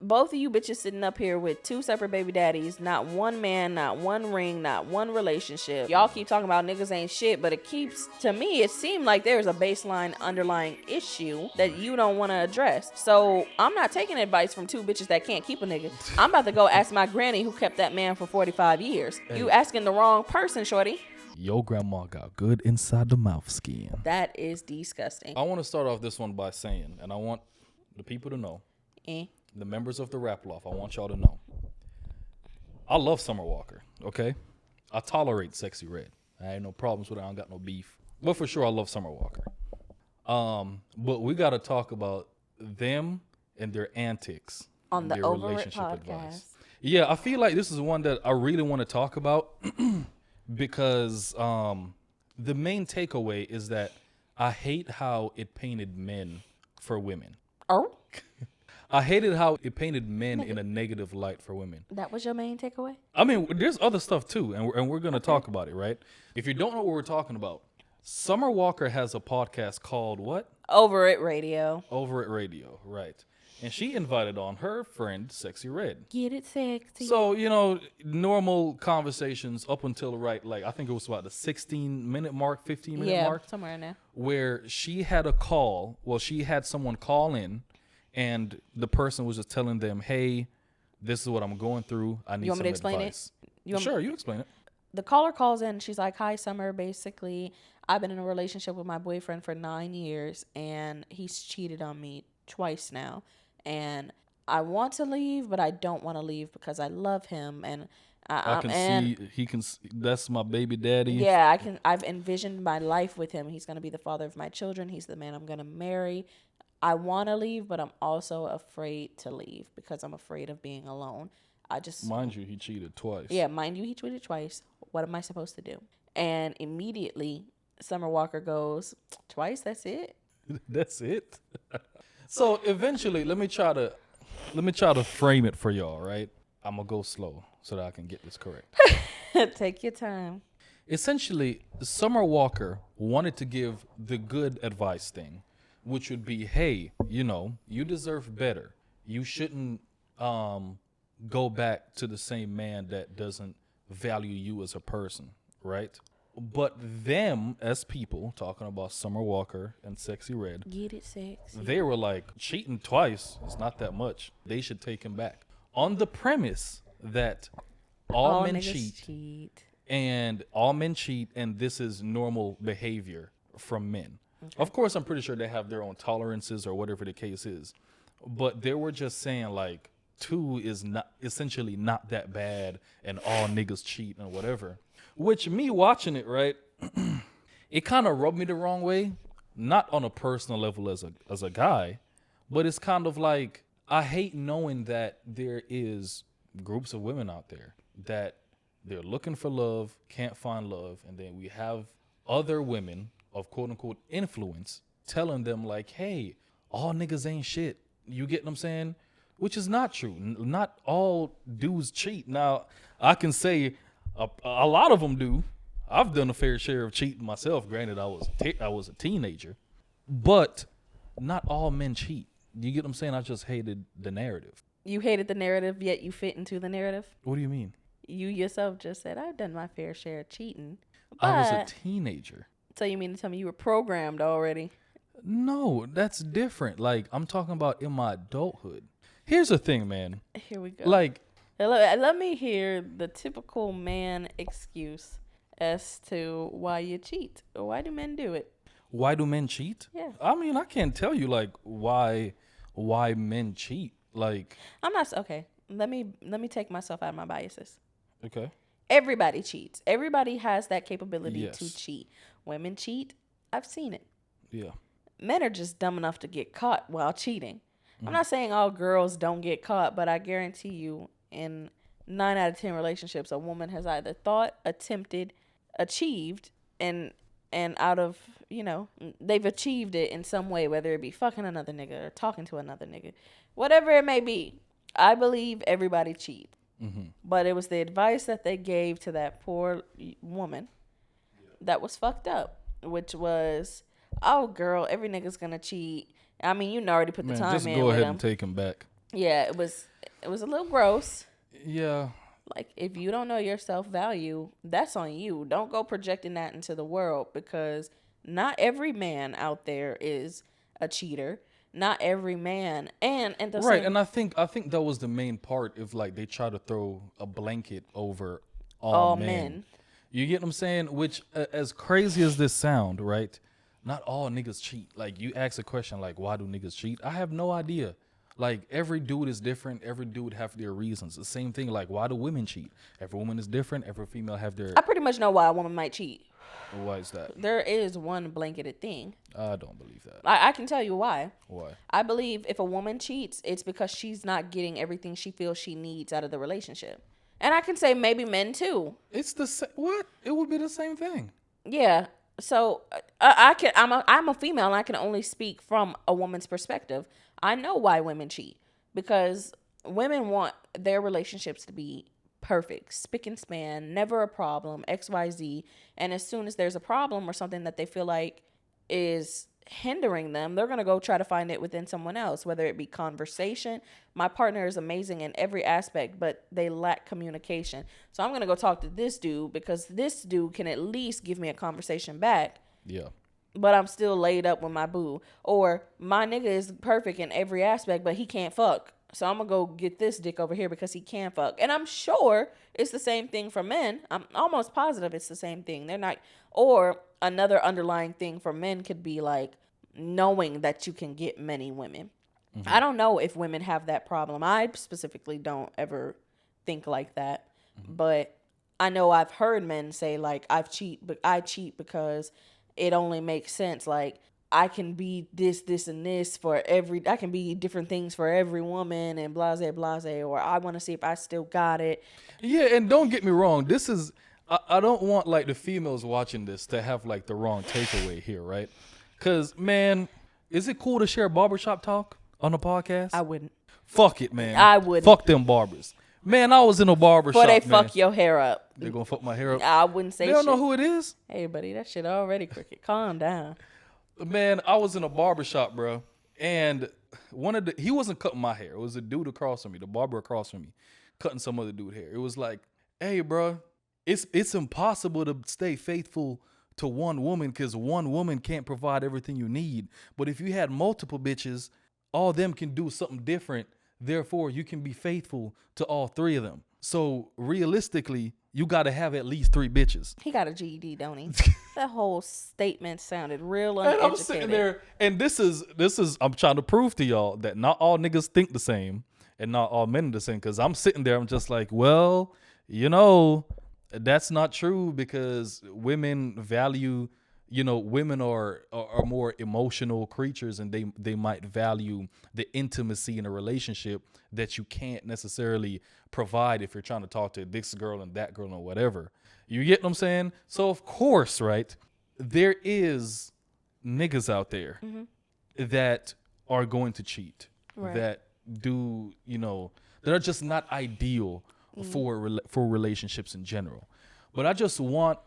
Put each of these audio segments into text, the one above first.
both of you bitches sitting up here with 2 separate baby daddies, not one man, not one ring, not one relationship. Y'all keep talking about niggas ain't shit, but it seemed like there's a baseline underlying issue that you don't want to address. So I'm not taking advice from 2 bitches that can't keep a nigga. I'm about to go ask my granny who kept that man for 45 years. Hey. You asking the wrong person, shorty. Your grandma got good inside the mouth skin. That is disgusting. I want to start off this one by saying, and I want the people to know, the members of the Rap Loft, I want y'all to know, I love Summer Walker, okay? I tolerate Sexy Red. I ain't no problems with it. I don't got no beef. But for sure, I love Summer Walker. But we got to talk about them and their antics on the their relationship podcast. Advice. Yeah, I feel like this is one that I really want to talk about because the main takeaway is that I hate how it painted men for women. Oh? I hated how it painted men in a negative light for women. That was your main takeaway? I mean, there's other stuff too, and we're going to talk about it, right? If you don't know what we're talking about, Summer Walker has a podcast called what? Over It Radio. Over It Radio, right. And she invited on her friend, Sexy Red. Get it sexy. So, normal conversations up until like, I think it was about the 16-minute mark, 15-minute mark. Yeah, somewhere in there. Where she had she had someone call in, and the person was just telling them, hey, this is what I'm going through. I need some advice. You want me to explain it? Sure, you explain it. The caller calls in. She's like, hi, Summer. Basically, I've been in a relationship with my boyfriend for 9 years, and he's cheated on me twice now. And I want to leave, but I don't want to leave because I love him. And I can see he can. That's my baby daddy. Yeah, I've envisioned my life with him. He's going to be the father of my children. He's the man I'm going to marry. I want to leave, but I'm also afraid to leave because I'm afraid of being alone. Mind you, he cheated twice. Yeah, mind you, he cheated twice. What am I supposed to do? And immediately, Summer Walker goes, twice? That's it? That's it? So eventually, let me try to frame it for y'all, right? I'm going to go slow so that I can get this correct. Take your time. Essentially, Summer Walker wanted to give the good advice thing, which would be, hey, you deserve better. You shouldn't go back to the same man that doesn't value you as a person, right? But them as people, talking about Summer Walker and Sexy Red, get it sexy. They were like, cheating twice is not that much. They should take him back. On the premise that all men cheat. And all men cheat, and this is normal behavior from men. Okay. Of course, I'm pretty sure they have their own tolerances or whatever the case is. But they were just saying, like, 2 is essentially not that bad, and all niggas cheat and whatever. Which, me watching it, right, it kind of rubbed me the wrong way. Not on a personal level as a guy, but it's kind of like, I hate knowing that there is groups of women out there that they're looking for love, can't find love, and then we have other women of quote-unquote influence telling them like, hey, all niggas ain't shit. You get what I'm saying? Which is not true. Not all dudes cheat. Now, I can say a lot of them do. I've done a fair share of cheating myself. Granted, I was a teenager. But not all men cheat. You get what I'm saying? I just hated the narrative. You hated the narrative, yet you fit into the narrative? What do you mean? You yourself just said, I've done my fair share of cheating. I was a teenager. So you mean to tell me you were programmed already? No, that's different. Like, I'm talking about in my adulthood. Here's the thing, man. Here we go. Like, let me hear the typical man excuse as to why you cheat. Why do men do it? Why do men cheat? Yeah. I mean, I can't tell you like why men cheat. Like, I'm not okay. Let me take myself out of my biases. Okay. Everybody cheats. Everybody has that capability Yes. to cheat. Women cheat. I've seen it. Yeah. Men are just dumb enough to get caught while cheating. I'm not saying all girls don't get caught, but I guarantee you in 9 out of 10 relationships, a woman has either thought, attempted, achieved, and out of, they've achieved it in some way, whether it be fucking another nigga or talking to another nigga, whatever it may be. I believe everybody cheats. Mm-hmm. But it was the advice that they gave to that poor woman that was fucked up, which was, oh, girl, every nigga's gonna cheat. I mean, you already put the time just in. go with ahead them. and take him back. Yeah, it was. It was a little gross. Yeah. Like, if you don't know your self-value, that's on you. Don't go projecting that into the world, because not every man out there is a cheater. Not every man. And the Right, same, and I think that was the main part of like they try to throw a blanket over all all men. men. You get what I'm saying? Which, as crazy as this sound, right? Not all niggas cheat. Like, you ask a question like, why do niggas cheat? I have no idea. Like, every dude is different. Every dude have their reasons. The same thing. Like, why do women cheat? Every woman is different. Every female have their. I pretty much know why a woman might cheat. Why is that? There is one blanketed thing. I don't believe that. I can tell you why. Why? I believe if a woman cheats, it's because she's not getting everything she feels she needs out of the relationship. And I can say maybe men too. It's the same. What? It would be the same thing. Yeah. So I'm a female, and I can only speak from a woman's perspective. I know why women cheat, because women want their relationships to be perfect, spick and span, never a problem, XYZ. And as soon as there's a problem or something that they feel like is hindering them, they're going to go try to find it within someone else, whether it be conversation. My partner is amazing in every aspect, but they lack communication. So I'm going to go talk to this dude, because this dude can at least give me a conversation back. Yeah. But I'm still laid up with my boo. Or my nigga is perfect in every aspect, but he can't fuck. So I'm going to go get this dick over here because he can fuck. And I'm sure it's the same thing for men. I'm almost positive it's the same thing. They're not. Or another underlying thing for men could be like knowing that you can get many women. Mm-hmm. I don't know if women have that problem. I specifically don't ever think like that. Mm-hmm. But I know I've heard men say like, I cheat because it only makes sense. Like, I can be this, and this I can be different things for every woman, and blase, or I want to see if I still got it. Yeah, and don't get me wrong. This is, I don't want like the females watching this to have like the wrong takeaway here, right? Because, man, is it cool to share barbershop talk on the podcast? I wouldn't. Fuck it, man. I wouldn't. Fuck them barbers. Man, I was in a barbershop, before they fuck your hair up. They're going to fuck my hair up? I wouldn't say They don't shit. know who it is? Hey, buddy, that shit already crooked. Calm down. Man, I was in a barbershop, bro, and he wasn't cutting my hair. It was a dude across from me, the barber across from me, cutting some other dude hair. It was like, hey, bro, it's impossible to stay faithful to one woman because one woman can't provide everything you need. But if you had multiple bitches, all them can do something different. Therefore, you can be faithful to all three of them. So realistically, you got to have at least 3 bitches. He got a GED, don't he? That whole statement sounded real uneducated. And I'm sitting there, and this is I'm trying to prove to y'all that not all niggas think the same and not all men are the same. Because I'm sitting there, I'm just like, well, that's not true, because women value, women are more emotional creatures, and they might value the intimacy in a relationship that you can't necessarily provide if you're trying to talk to this girl and that girl or whatever. You get what I'm saying? So of course, right, there is niggas out there that are going to cheat, right, that do, that are just not ideal for relationships in general. But I just want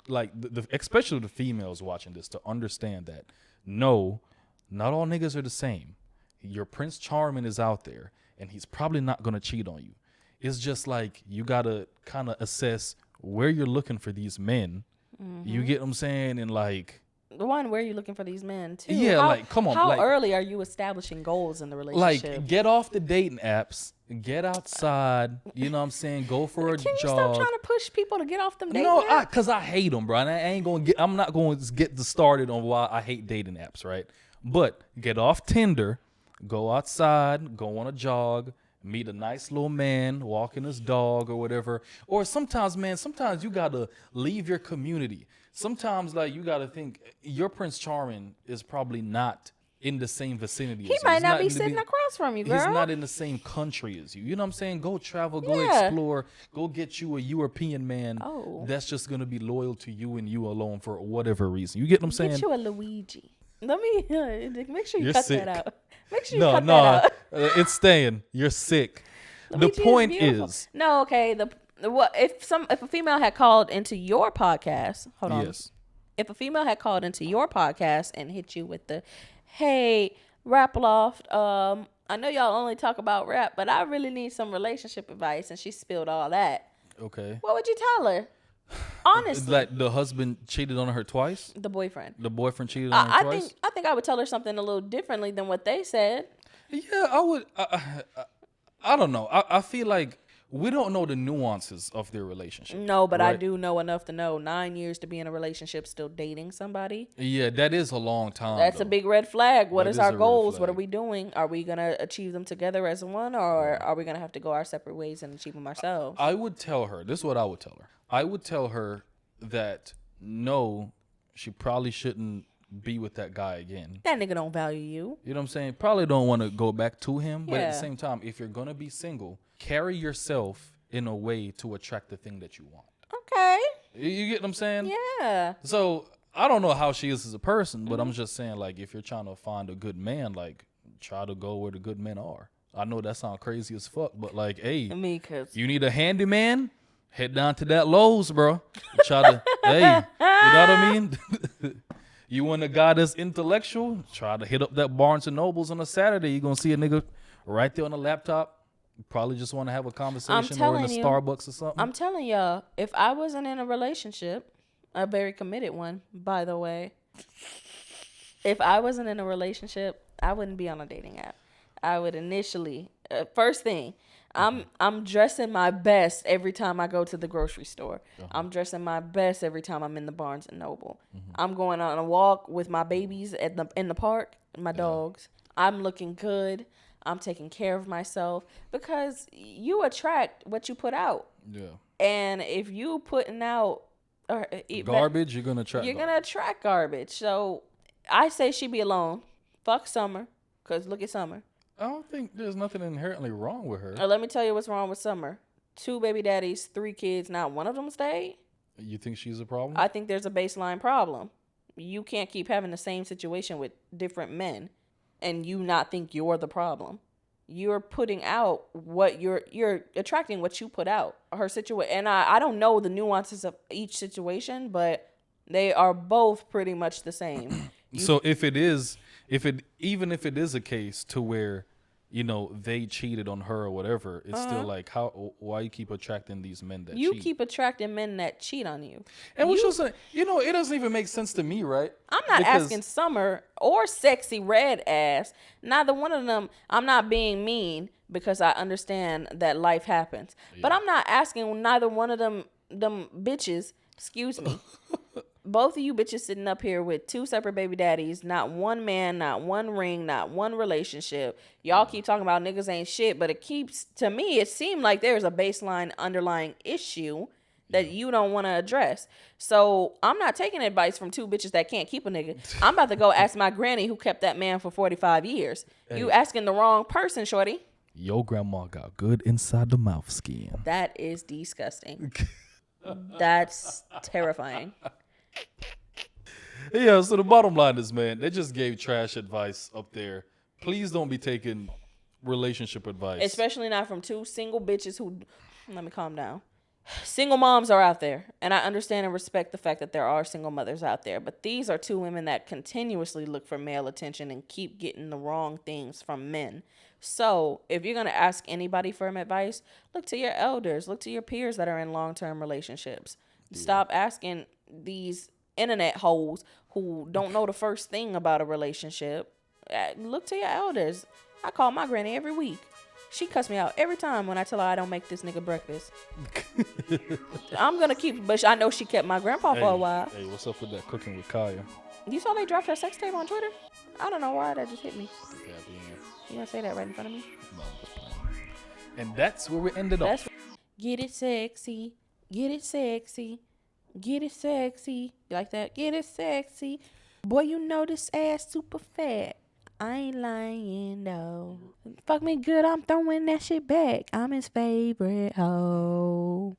like especially the females watching this to understand that no, not all niggas are the same. Your Prince Charming is out there, and he's probably not going to cheat on you. It's just like you got to kind of assess where you're looking for these men. Mm-hmm. You get what I'm saying? And like, the one, where are you looking for these men too? Yeah, come on. How early are you establishing goals in the relationship? Like, get off the dating apps, get outside. You know what I'm saying? Go for a jog. Can you stop trying to push people to get off them dating apps? No, because I hate them, bro. And I'm not going to get started on why I hate dating apps, right? But get off Tinder, go outside, go on a jog, meet a nice little man walking his dog or whatever. Or sometimes you got to leave your community. Sometimes, like, you got to think your Prince Charming is probably not in the same vicinity as you. He might not be sitting across from you, girl. He's not in the same country as you. You know what I'm saying? Go travel, go explore, go get you a European man that's just going to be loyal to you and you alone for whatever reason. You get what I'm saying? Get you a Luigi. Let me make sure you cut that out. Make sure you cut that out. It's staying. You're sick. Luigi, the point is no, okay. If a female had called into your podcast, hold on. Yes. If a female had called into your podcast and hit you with the, hey, Rap Loft, I know y'all only talk about rap, but I really need some relationship advice, and she spilled all that. Okay. What would you tell her? Honestly. Like the husband cheated on her twice? The boyfriend. The boyfriend cheated on her twice? I think I would tell her something a little differently than what they said. Yeah, I would. I don't know. I feel like we don't know the nuances of their relationship. No, but right? I do know enough to know 9 years to be in a relationship still dating somebody. Yeah, that is a long time. That's a big red flag. What is our goals? What are flag. we doing? Are we going to achieve them together as one, or are we going to have to go our separate ways and achieve them ourselves? I would tell her, this is what I would tell her. I would tell her that no, she probably shouldn't be with that guy again. That nigga don't value you. You know what I'm saying? Probably don't want to go back to him. But at Yeah. the same time, if you're going to be single, carry yourself in a way to attract the thing that you want. Okay. You get what I'm saying? Yeah. So I don't know how she is as a person, but I'm just saying, like, if you're trying to find a good man, like, try to go where the good men are. I know that sounds crazy as fuck, but like, hey, Me, cause you need a handyman? Head down to that Lowe's, bro. Try to, hey, you know what I mean? You want a guy that's intellectual? Try to hit up that Barnes and Nobles on a Saturday. You're gonna see a nigga right there on the laptop. You probably just want to have a conversation or in a Starbucks or something. I'm telling y'all, if I wasn't in a relationship, a very committed one, by the way, if I wasn't in a relationship, I wouldn't be on a dating app. I would initially, first thing, I'm dressing my best every time I go to the grocery store. I'm dressing my best every time I'm in the Barnes and Noble. I'm going on a walk with my babies in the park, my dogs. I'm looking good. I'm taking care of myself because you attract what you put out. Yeah. And if you putting out garbage, you're gonna attract. You're gonna attract garbage. So I say she be alone. Fuck Summer, cause look at Summer. I don't think there's nothing inherently wrong with her. Let me tell you what's wrong with Summer. 2 baby daddies, 3 kids, not one of them stayed. You think she's a problem? I think there's a baseline problem. You can't keep having the same situation with different men and you not think you're the problem. You're putting out what you're attracting what you put out. Her situation, and I don't know the nuances of each situation, but they are both pretty much the same. So even if it is a case to where, you know, they cheated on her or whatever, it's still like, why you keep attracting these men that you cheat? keep attracting men that cheat on you. And what's just saying, you know, it doesn't even make sense to me, right? I'm not asking Summer or Sexy Red Ass. Neither one of them. I'm not being mean because I understand that life happens. Yeah. But I'm not asking neither one of them bitches. Excuse me. Both of you bitches sitting up here with 2 separate baby daddies, not one man, not one ring, not one relationship. Y'all keep talking about niggas ain't shit, but it seemed like there's a baseline underlying issue that you don't want to address. So I'm not taking advice from 2 bitches that can't keep a nigga. I'm about to go ask my granny who kept that man for 45 years. Hey. You asking the wrong person, shorty. Your grandma got good inside the mouth skin. That is disgusting. That's terrifying. Yeah, so the bottom line is, man, they just gave trash advice up there. Please don't be taking relationship advice. Especially not from 2 single bitches who, let me calm down. Single moms are out there, and I understand and respect the fact that there are single mothers out there, but these are 2 women that continuously look for male attention and keep getting the wrong things from men. So if you're going to ask anybody for advice, look to your elders, look to your peers that are in long-term relationships. Yeah. Stop asking these internet hoes who don't know the first thing about a relationship. Look to your elders. I call my granny every week. She cuss me out every time when I tell her I don't make this nigga breakfast. I'm going to keep, but I know she kept my grandpa for a while. Hey, what's up with that cooking with Kaya? You saw they dropped her sex tape on Twitter? I don't know why, that just hit me. Yeah, you going to say that right in front of me? No, I'm just playing. And that's where we ended up. Get it sexy. Get it sexy. Get it sexy. You like that? Get it sexy. Boy, you know this ass super fat. I ain't lying, though. Fuck me good, I'm throwing that shit back. I'm his favorite hoe.